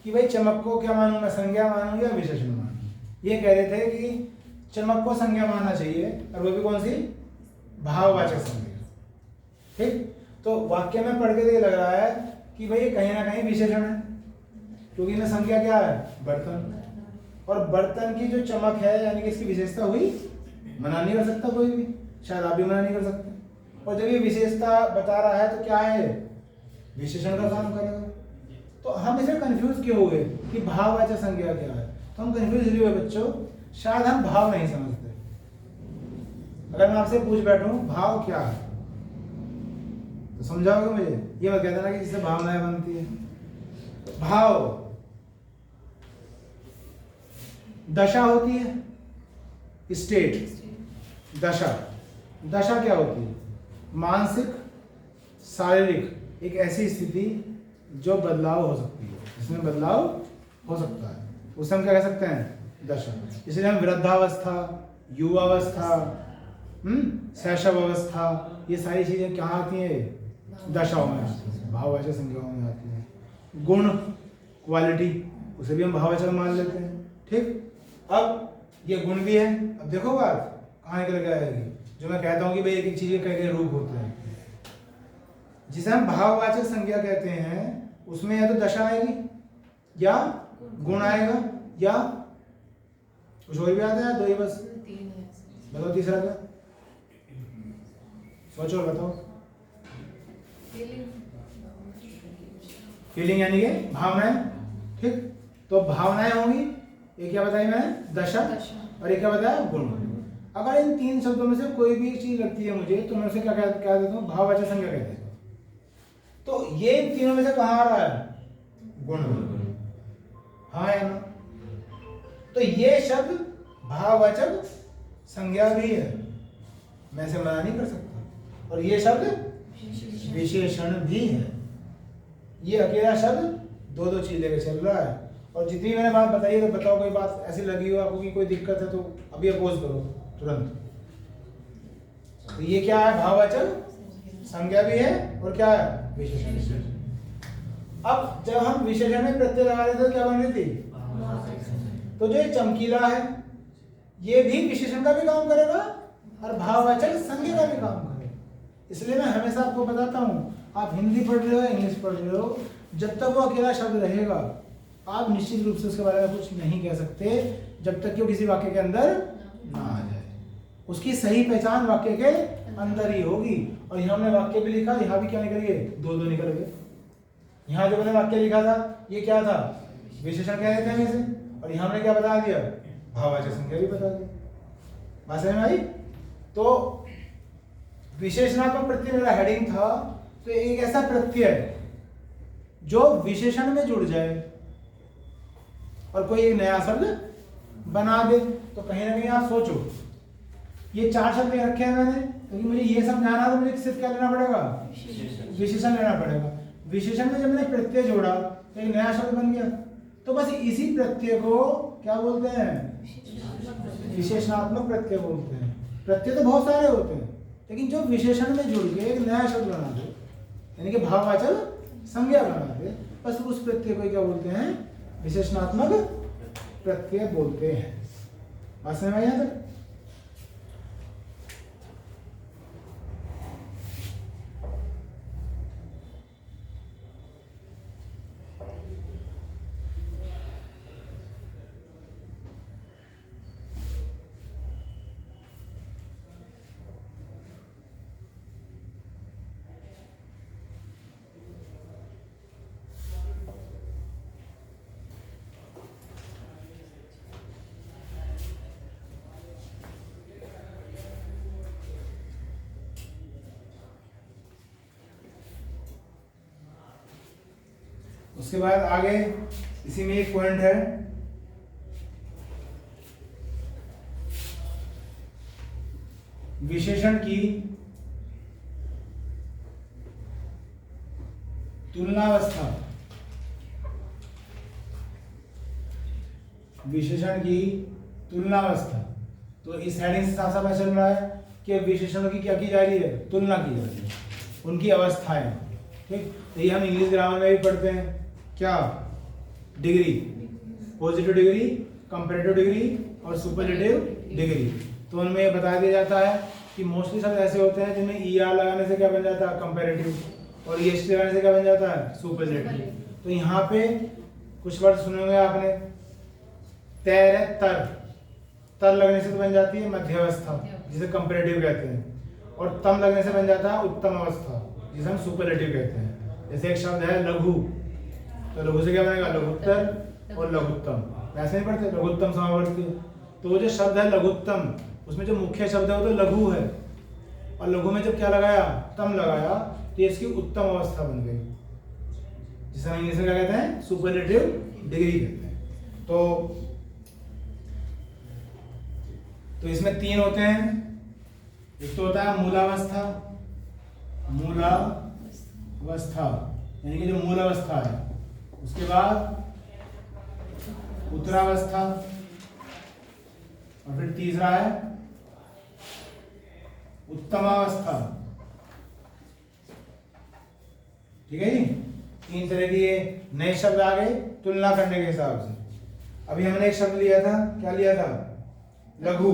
Speaker 1: कि भाई चमक को क्या मानूं मैं, संज्ञा मानूं या विशेषण मानूं? ये कह रहे थे कि चमक को संज्ञा मानना चाहिए, और वो भी कौन सी? भाववाचक संज्ञा। ठीक, तो वाक्य में पढ़ के तो ये लग रहा है कि भाई कहीं ना कहीं विशेषण है, क्योंकि इनमें संज्ञा क्या है? बर्तन। और बर्तन की जो चमक है यानी कि इसकी विशेषता हुई, मना नहीं कर सकता कोई भी, शायद आप भी मना नहीं कर सकते। और जब ये विशेषता बता रहा है तो क्या है? विशेषण का काम करेगा। तो हम इसे कंफ्यूज क्यों हुए कि भाववाचक संज्ञा क्या है? तो हम कंफ्यूज इसलिए हुए बच्चों, शायद हम भाव नहीं समझते। अगर मैं आपसे पूछ बैठूं भाव क्या है तो समझाओगे मुझे? ये मत कहते ना कि जिससे भावनाएं बनती है। भाव दशा होती है, स्टेट। दशा, दशा क्या होती है? मानसिक शारीरिक एक ऐसी स्थिति जो बदलाव हो सकती है, इसमें बदलाव हो सकता है, उसे हम क्या कह सकते हैं? दशा। इसलिए हम वृद्धावस्था, युवावस्था, शैशव अवस्था, ये सारी चीजें क्या आती है? दशाओं में आती है, भाववाचक संज्ञाओं में आती है। गुण, क्वालिटी, उसे भी हम भाववाचक मान लेते हैं। ठीक, अब ये गुण भी है। अब देखो बात कहाँ निकल के आएगी, जो मैं कहता हूँ कि भाई एक एक चीज के कई कई रूप होते हैं। जिसे हम भाववाचक संज्ञा कहते हैं उसमें या तो दशा आएगी, या गुण आएगा, या कुछ और भी आता है? दो ही बस? बताओ तीसरा क्या? सोचो बताओ। फीलिंग यानी कि भावनाएं। ठीक, तो भावनाएं होंगी, एक क्या बताई मैंने? दशा। और एक क्या बताया? गुण। अगर इन तीन शब्दों में से कोई भी चीज लगती है मुझे तो मैं उसे क्या क्या देता हूँ? भाववाचक संज्ञा कहते हैं। तो ये इन तीनों में से कहाँ आ रहा है? गुण। हाँ या ना? तो ये शब्द भाववाचक संज्ञा भी है, मैं इसे मना नहीं कर सकता। और ये शब्द विशेषण भी है। ये अकेला शब्द दो दो चीज लेकर चल रहा है। और जितनी मैंने बात बताई है, तो बताओ कोई बात ऐसी लगी हो आपको कि कोई दिक्कत है तो अभी अपोज करो तुरंत। तो ये क्या है? भाववाचक संज्ञा भी है, और क्या है? विशेषण। अब जब हम विशेषण में प्रत्यय लगा रहे थे तो क्या बन रही थी? तो जो ये चमकीला है ये भी विशेषण का भी काम करेगा और भाववाचक संज्ञा का भी काम करेगा। इसलिए मैं हमेशा आपको बताता हूँ, आप हिंदी पढ़ रहे हो, इंग्लिश पढ़ रहे हो, जब तक वो अकेला शब्द रहेगा आप निश्चित रूप से उसके बारे में कुछ नहीं कह सकते जब तक कि वो किसी वाक्य के अंदर ना आ जाए। उसकी सही पहचान वाक्य के अंदर ही होगी। और यहाँ हमने वाक्य भी लिखा, यहाँ भी क्या निकल गए? दो दो निकल गए। यहाँ जो मैंने वाक्य लिखा था ये क्या था? विशेषण कह रहे थे हम इसे, और यहाँ हमने क्या बता दिया? भाववाचक संज्ञा भी बता दिया। बात समझ में आई? तो विशेषणात्मक प्रत्यय मेरा हेडिंग था, तो एक ऐसा प्रत्यय जो विशेषण में जुड़ जाए और कोई एक नया शब्द बना दे। तो कहीं ना कहीं आप सोचो, ये चार शब्द रखे हैं मैंने, क्योंकि मुझे ये समझाना तो मुझे सिर्फ क्या लेना पड़ेगा? विशेषण लेना पड़ेगा। विशेषण में जब मैंने प्रत्यय जोड़ा तो एक नया शब्द बन गया। तो बस इसी प्रत्यय को क्या बोलते हैं? विशेषणात्मक प्रत्यय बोलते हैं। प्रत्यय तो बहुत सारे होते हैं, लेकिन जो विशेषण में जुड़ के एक नया शब्द बना दे, यानी कि भाववाचक संज्ञा बना दे, बस उस प्रत्यय को क्या बोलते हैं? विशेषणात्मक प्रत्यय बोलते हैं। बात समझ में आई? उसके बाद आगे इसी में एक पॉइंट है, विशेषण की तुलनावस्था विशेषण की तुलनावस्था। तो इस हेडिंग से साफ साफ चल रहा है कि विशेषणों की क्या की जा रही है, तुलना की जा रही है, उनकी अवस्थाएं। ठीक, तो ये हम इंग्लिश ग्रामर में भी पढ़ते हैं, क्या, degree, positive degree, comparative degree और सुपरलेटिव डिग्री। तो उनमें ये बता दिया जाता है कि मोस्टली शब्द ऐसे होते हैं जिनमें ई आर लगाने से क्या बन जाता है, कंपैरेटिव, और ई एस टी लगाने से क्या बन जाता है, सुपरलेटिव। तो यहाँ पे कुछ वर्ड सुने होंगे आपने, तैर है तर, तर लगने से तो बन जाती है मध्यावस्था जिसे कंपैरेटिव कहते हैं, और तम लगने से बन जाता है उत्तम अवस्था जिसे हम सुपरलेटिव कहते हैं। जैसे एक शब्द है लघु, तो लघु से क्या बनेगा, लघुत्तर और लघुत्तम, ऐसे नहीं पढ़ते, लघुत्तम समावर्ती। तो वो जो शब्द है लघुत्तम, उसमें जो मुख्य शब्द है वो तो लघु है, और लघु में जब क्या लगाया, तम लगाया, तो इसकी उत्तम अवस्था बन गई, जिसे हम इंग्लिश में क्या कहते हैं, सुपरलेटिव डिग्री कहते हैं। तो इसमें तीन होते हैं। एक तो होता है मूलावस्था, मूलावस्था यानी कि जो मूल अवस्था है, उसके बाद उत्तरावस्था, और फिर तीसरा है उत्तमावस्था। ठीक है जी, तीन तरह के नए शब्द आ गए तुलना करने के हिसाब से। अभी हमने एक शब्द लिया था, क्या लिया था, लघु,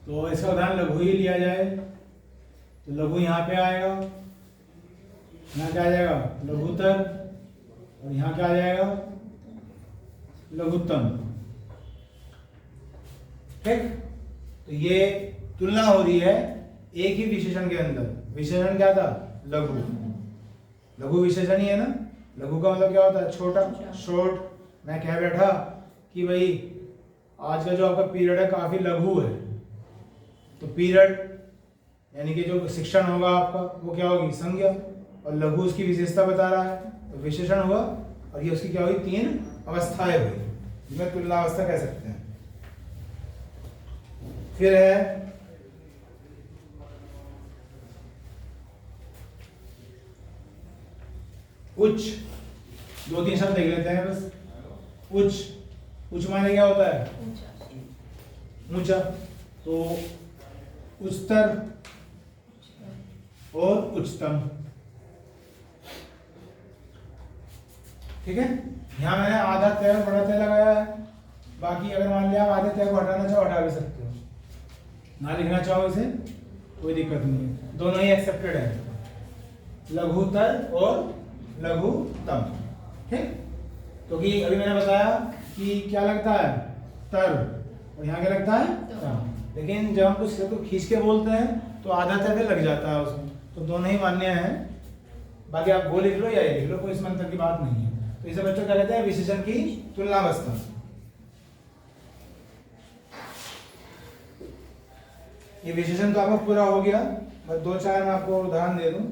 Speaker 1: तो इसका उदाहरण लघु ही लिया जाए, तो लघु यहाँ पे आएगा, यहाँ क्या आ जाएगा, लघुत्तर, और यहाँ क्या आ जाएगा, लघुत्तम। ठीक, तो ये तुलना हो रही है एक ही विशेषण के अंदर। विशेषण क्या था, लघु, लघु विशेषण ही है ना। लघु का मतलब क्या होता है, छोटा, शॉर्ट। मैं कह बैठा कि भाई आज का जो आपका पीरियड है काफी लघु है, तो पीरियड यानी कि जो शिक्षण होगा आपका वो क्या होगी, संज्ञा, और लघु उसकी विशेषता बता रहा है तो विशेषण हुआ, और ये उसकी क्या हुई, तीन अवस्थाएं हुई, जिसमें तुलनावस्था कह सकते हैं। फिर है उच्च, दो तीन शब्द देख लेते हैं बस। उच्च, उच्च माने क्या होता है, ऊंचा, तो उच्चतर और उच्चतम। ठीक है, यहां मैंने आधा तय और बड़ा तय लगाया है। बाकी अगर मान लिया आप आधे तय को हटाना चाहो हटा भी सकते हो, ना लिखना चाहो इसे कोई दिक्कत नहीं है, दोनों ही एक्सेप्टेड है, लघुतर और लघुतम। ठीक, क्योंकि अभी मैंने बताया कि क्या लगता है, तर, और यहाँ क्या लगता है, तम। लेकिन जब हम कुछ शब्द को खींच के बोलते हैं तो आधा तय लग जाता है उसमें, तो दोनों ही मान्य है। बाकी आप वो लिख लो या ये लिख लो, कोई इसमें अंतर की बात नहीं है। तो इसे बच्चों क्या कहते हैं, विशेषण की तुलनावस्था। ये विशेषण तो आपका पूरा हो गया, बस दो चार मैं आपको उदाहरण दे दूं।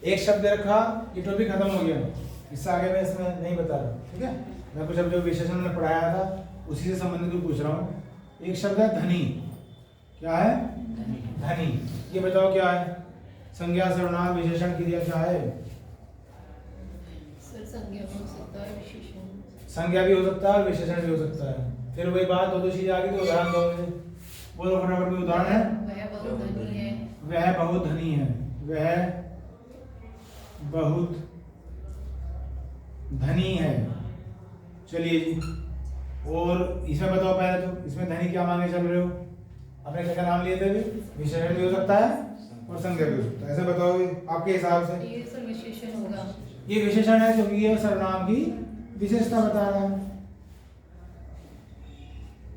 Speaker 1: एक शब्द रखा, ये टॉपिक खत्म हो गया, इससे आगे मैं इसमें नहीं बता रहा। ठीक है, मैं कुछ अब जो विशेषण में पढ़ाया था उसी से संबंधित पूछ रहा हूँ। एक शब्द है धनी, क्या है, धनी, ये बताओ क्या है, संज्ञा, सर्वनाम, विशेषण, क्रिया, क्या है।
Speaker 2: सर संज्ञा भी हो सकता है, विशेषण,
Speaker 1: संज्ञा भी हो सकता है और विशेषण भी हो सकता है। फिर वही बात, दो चीजें आ गई, तो उदाहरण दो मुझे, बोलो फटाफट। कोई उदाहरण है,
Speaker 2: वह बहुत धनी है,
Speaker 1: वह बहुत धनी है, वह बहुत धनी है। चलिए जी, और इसमें बताओ पहले तो, इसमें धनी क्या मांगे चल रहे हो, अपने क्या नाम लिए थे भी, विशेषण भी हो सकता है और संज्ञा भी हो सकता है, ऐसे बताओ आपके हिसाब से।
Speaker 2: ये सर विशेषण होगा,
Speaker 1: ये विशेषण है क्योंकि ये सर्वनाम की विशेषता बता रहा है।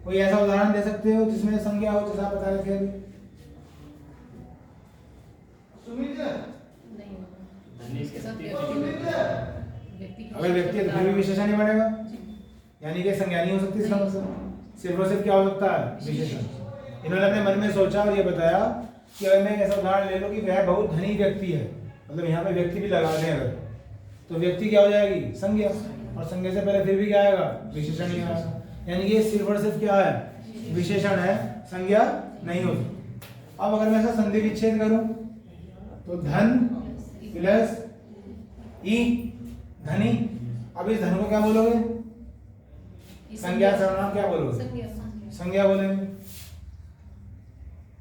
Speaker 1: कोई ऐसा उदाहरण दे सकते हो जिसमें संज्ञा हो, जैसा आप बता रहे थे अभी।
Speaker 2: नहीं होगा, इसके साथ व्यक्ति,
Speaker 1: अगर व्यक्ति है तो फिर भी विशेषण ही बनेगा, यानी कि संज्ञा नहीं हो सकती इसका मतलब, सिर्फ और सिर्फ क्या हो सकता है, विशेषण। इन्होंने अपने मन में सोचा और ये बताया कि अगर मैं ऐसा उदाहरण ले लूं कि वह बहुत धनी व्यक्ति है, मतलब यहाँ पे व्यक्ति भी लगा दें अगर, तो व्यक्ति क्या हो जाएगी, संज्ञा, और संज्ञा से पहले फिर भी क्या आएगा, विशेषण ही आएगा। यानी कि सिर्फ और सिर्फ क्या है, विशेषण है, संज्ञा नहीं हो सकती। अब अगर मैं ऐसा संधि विच्छेद करूं तो धन प्लस ई धनी। अब इस धन को क्या बोलोगे? संज्ञा सर्वनाम क्या बोलोगे? संज्ञा बोलेंगे।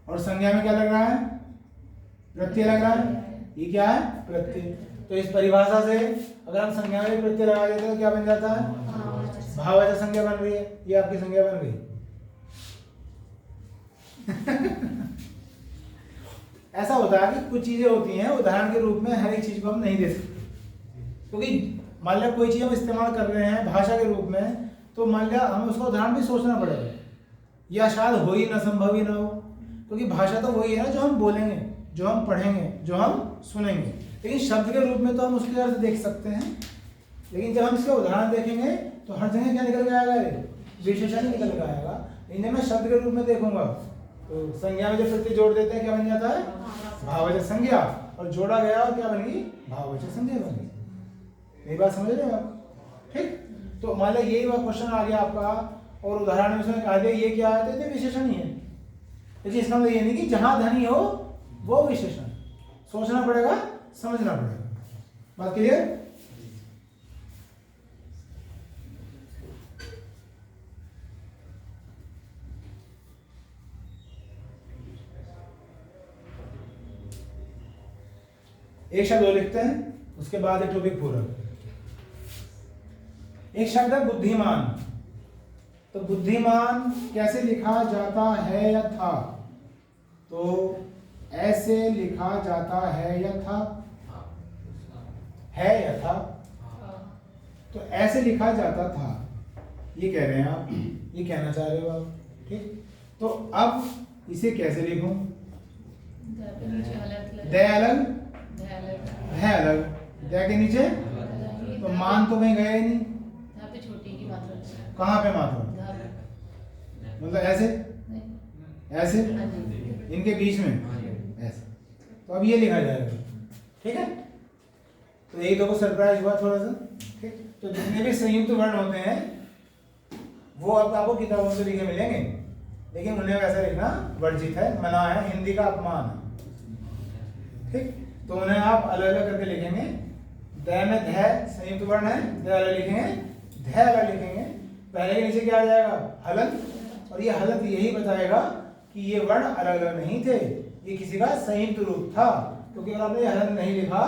Speaker 1: और संज्ञा में क्या लग रहा है? प्रत्यय लग रहा है। ये क्या है? प्रत्यय। तो इस परिभाषा से अगर हम संज्ञा में प्रत्यय लगा देते हैं तो क्या बन जाता है? भाववाचक संज्ञा बन रही है। ये आपकी संज्ञा बन गई। ऐसा होता है कि कुछ चीजें होती हैं उदाहरण के रूप में हर एक चीज को हम नहीं दे सकते, क्योंकि मान लिया कोई चीज हम इस्तेमाल कर रहे हैं भाषा के रूप में, तो मान लिया हमें उसका उदाहरण भी सोचना पड़ेगा, या शायद हो ही ना, संभव ही ना हो, क्योंकि भाषा तो वही है ना जो हम बोलेंगे, जो हम पढ़ेंगे, जो हम सुनेंगे। लेकिन शब्द के रूप में तो हम उसके अर्थ देख सकते हैं, लेकिन जब हम इसके उदाहरण देखेंगे तो हर जगह क्या निकल के आएगा? विशेषण निकल के आएगा। इन्हें मैं शब्द के रूप में देखूंगा तो संज्ञा में जब प्रत्यय जोड़ देते हैं क्या बन जाता है? भाववाचक संज्ञा। और जोड़ा गया और क्या बन गई? भाववाचक संज्ञा बन गई। मेरी बात समझ रहे हो आप? ठीक। तो मान लिया यही क्वेश्चन आ गया आपका और उदाहरण में उसने कहा दिया ये क्या है, तो विशेषण ही है। लेकिन इसका मतलब ये नहीं कि जहां धनी हो वो विशेषण। सोचना पड़ेगा, समझना पड़ेगा। बात क्लियर? एक शब्द और लिखते हैं, उसके बाद एक टॉपिक पूरा। एक शब्द है बुद्धिमान। तो बुद्धिमान कैसे लिखा जाता है या था? तो ऐसे लिखा जाता है या था? है या था? तो ऐसे लिखा जाता था, ये कह रहे हैं आप, ये कहना चाह रहे हो आप। ठीक। तो अब इसे कैसे लिखूं? दे अलग, है अलग, दे के नीचे तो मान तो कहीं गया ही नहीं।
Speaker 2: छोटी की मात्रा
Speaker 1: कहाँ पे मात्रा? मतलब ऐसे, ऐसे इनके बीच में ऐसे। तो अब ये लिखा जाएगा। ठीक है। तो यही तो सरप्राइज हुआ थोड़ा सा। ठीक। तो जितने भी संयुक्त वर्ण होते हैं वो अब आपको किताबों से लिखे मिलेंगे, लेकिन उन्हें वैसा लिखना वर्जित है, मना है, हिंदी का अपमान है। ठीक। तो उन्हें आप अलग अलग करके लिखेंगे। द में ध संयुक्त वर्ण है, द अलग लिखेंगे, ध अलग लिखेंगे। पहले के नीचे क्या आ जाएगा? हलंत। और ये हलंत यही बताएगा कि ये वर्ण अलग अलग नहीं थे, ये किसी का संयुक्त रूप था। क्योंकि अगर आपने हलंत नहीं लिखा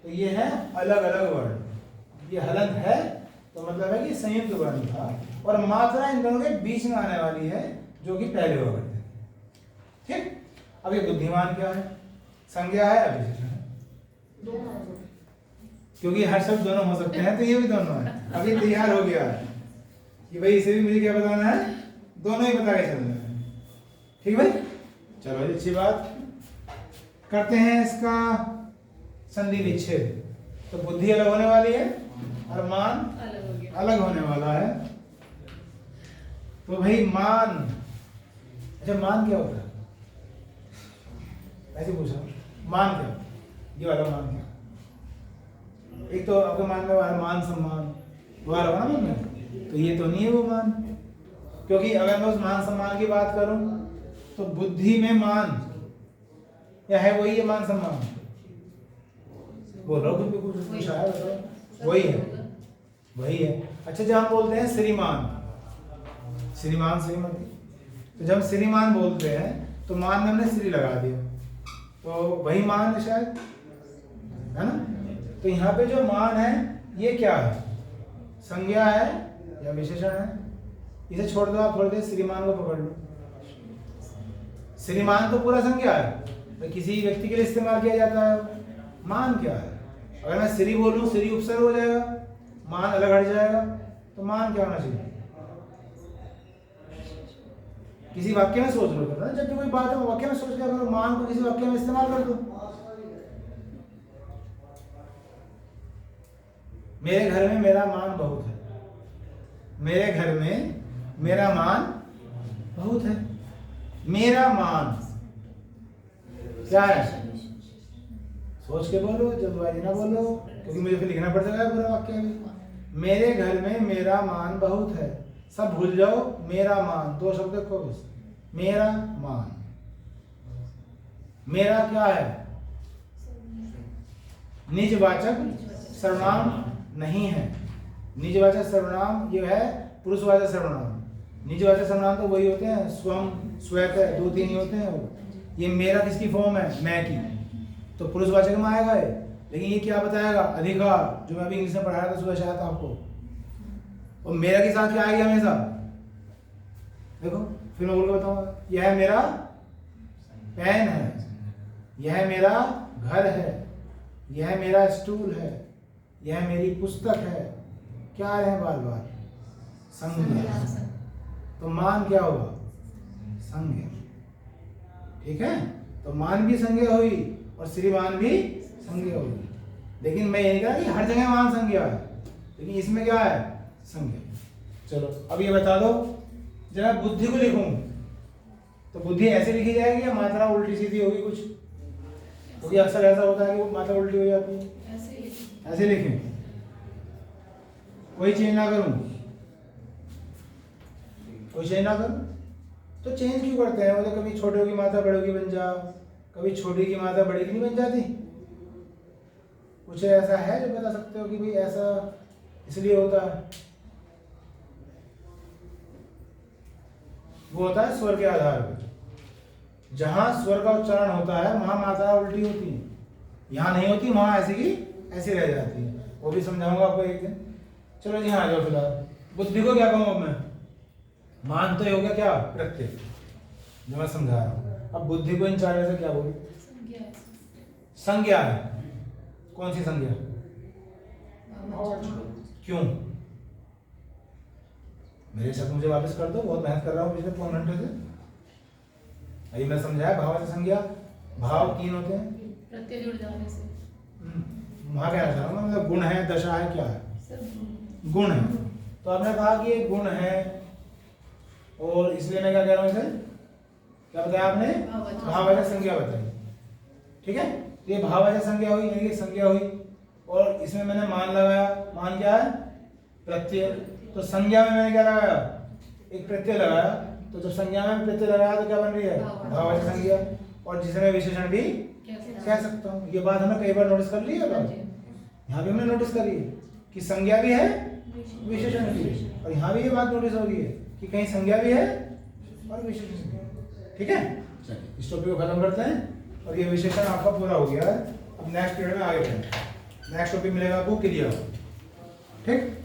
Speaker 1: तो ये है अलग अलग वर्ण। ये हलंत है तो मतलब है कि संयुक्त वर्ण था, और मात्रा इन दोनों के बीच में आने वाली है, जो कि पहले हुआ करते थे। ठीक। अब ये बुद्धिमान क्या है? संज्ञा है या विशेषण है? क्योंकि हर शब्द दोनों हो सकते हैं, तो ये भी दोनों है। अभी तैयार हो गया है कि भाई इसे भी मुझे क्या बताना है? दोनों ही बता के चलना है। ठीक भाई, चलो अच्छी बात। करते हैं इसका संधि विच्छेद। तो बुद्धि अलग होने वाली है और मान अलग होने वाला है। तो भाई मान, अच्छा मान क्या होता है? ऐसे पूछा, मान क्या? ये वाला मान क्या? एक तो आपके मान में वाला मान सम्मान वाला होगा ना मान में, तो ये तो नहीं है वो मान। क्योंकि अगर मैं उस मान सम्मान की बात करूं तो बुद्धि में मान या है वही है मान सम्मान? बोल रहा हूँ कुछ आया बताओ। वही है, वही है। अच्छा जब हम बोलते हैं श्रीमान, श्रीमान श्रीमती, तो जब श्रीमान बोलते हैं तो मान में हमने श्री लगा दिया, तो वही मान है शायद, है ना? तो यहाँ पे जो मान है ये क्या है? संज्ञा है या विशेषण है? इसे छोड़ दो आप, थोड़ी देर श्रीमान को पकड़ लो। श्रीमान तो पूरा संज्ञा है, तो किसी व्यक्ति के लिए इस्तेमाल किया जाता है। मान क्या है? अगर मैं श्री बोलूं, श्री उपसर्ग हो जाएगा, मान अलग हट जाएगा, तो मान क्या होना चाहिए? किसी वाक्य में सोच लो ना, जब भी कोई बात है वाक्य में सोच लिया करो, मान को किसी वाक्य में इस्तेमाल कर दो। मेरे घर में मेरा मान बहुत है, मेरे घर में मेरा मान बहुत है। मेरा मान क्या है? सोच के बोलो, जल्दबाजी ना बोलो, क्योंकि मुझे फिर लिखना पड़ जाएगा पूरा वाक्य में। मेरे घर में मेरा मान बहुत है, सब भूल जाओ, मेरा मान, दो शब्द को बस, मेरा मान। मेरा क्या है? निजवाचक सर्वनाम नहीं है। निजवाचक सर्वनाम ये है पुरुषवाचक सर्वनाम। निजवाचक सर्वनाम तो वही होते हैं, स्वम, स्वतः, दो तीन ही होते हैं वो। ये मेरा किसकी फॉर्म है? मैं की, तो पुरुषवाचक में आएगा ये। लेकिन ये क्या बताएगा? अधिकार, जो मैं अभी इंग्लिश में पढ़ाया था सुबह शायद आपको। और मेरा के साथ क्या आएगा हमेशा? देखो फिर मैं बोल के बताऊंगा, यह मेरा पेन है, यह मेरा घर है, यह मेरा स्टूल है, यह मेरी पुस्तक है। क्या आ रहे हैं बार बार? संज्ञा। तो मान क्या होगा? संज्ञा। ठीक है, तो मान भी संज्ञा हुई और श्रीमान भी संज्ञा हुई। लेकिन मैं ये नहीं कहा कि हर जगह मान संज्ञा है, लेकिन इसमें क्या है? संज्ञा। चलो अब ये बता दो, जरा बुद्धि को लिखूं तो बुद्धि ऐसे लिखी जाएगी या मात्रा उल्टी सीधी होगी कुछ? क्योंकि अक्सर ऐसा होता है कि वो मात्रा उल्टी हो जाती है। ऐसे लिखें, कोई चेंज ना करूं, कोई चेंज ना करूं तो चेंज क्यों करते हैं? वो तो कभी छोटे की मात्रा बड़े की बन जा, कभी छोटी की मात्रा बड़ी की नहीं बन जाती। कुछ ऐसा है जो बता सकते हो कि भाई ऐसा इसलिए होता है? वो होता है स्वर के आधार पर। जहां स्वर का उच्चारण होता है वहां मात्रा उल्टी होती है, यहाँ नहीं होती, वहां ऐसी की ऐसी रह जाती है। वो भी समझाऊंगा आपको एक दिन। चलो जी, हाँ आ जाओ। फिलहाल बुद्धि को क्या कहूँ अब मैं? मान तो हो गया क्या? प्रत्यय, जो मैं समझा रहा हूँ। अब बुद्धि को इन चार से क्या बोलूं? संज्ञा है। कौन सी संज्ञा? क्यों? मेरे शब्द मुझे वापस कर दो, बहुत मेहनत कर रहा हूँ पिछले 5 घंटे से। अभी मैं समझाया भाववाचक संज्ञा। भाव 3 होते हैं,
Speaker 2: प्रत्यय जुड़ जाने से।
Speaker 1: वहां क्या चाह रहा हूँ, मतलब गुण है, दशा है, क्या है? गुण है। तो आपने कहा कि ये गुण है, और इसलिए मैं क्या कह रहा हूँ इसे? क्या बताया आपने? भाववाचक संज्ञा बताई। ठीक है, ये भाववाचक संज्ञा हुई, यानी कि संज्ञा हुई, और इसमें मैंने मान लगाया। मान क्या है? प्रत्यय। तो संज्ञा में मैंने क्या लगाया? एक प्रत्यय लगाया। तो जब संज्ञा में प्रत्यय लगाया तो क्या बन रही है? भाववाचक संज्ञा। और जिसे मैं विशेषण भी कह सकता हूँ। ये बात हमने कई बार नोटिस कर ली है। यहाँ भी हमने नोटिस करी है कि संज्ञा भी है, विशेषण भी है। और यहाँ भी ये बात नोटिस हो रही है कि कहीं संज्ञा भी है और विशेषण भी है। ठीक है, चलिए इस टॉपिक को खत्म करते हैं। और ये विशेषण आपका पूरा हो गया है। अब नेक्स्ट पीरियड में आगे बढ़ेंगे। नेक्स्ट टॉपिक मिलेगा आपको क्रिया। ठीक।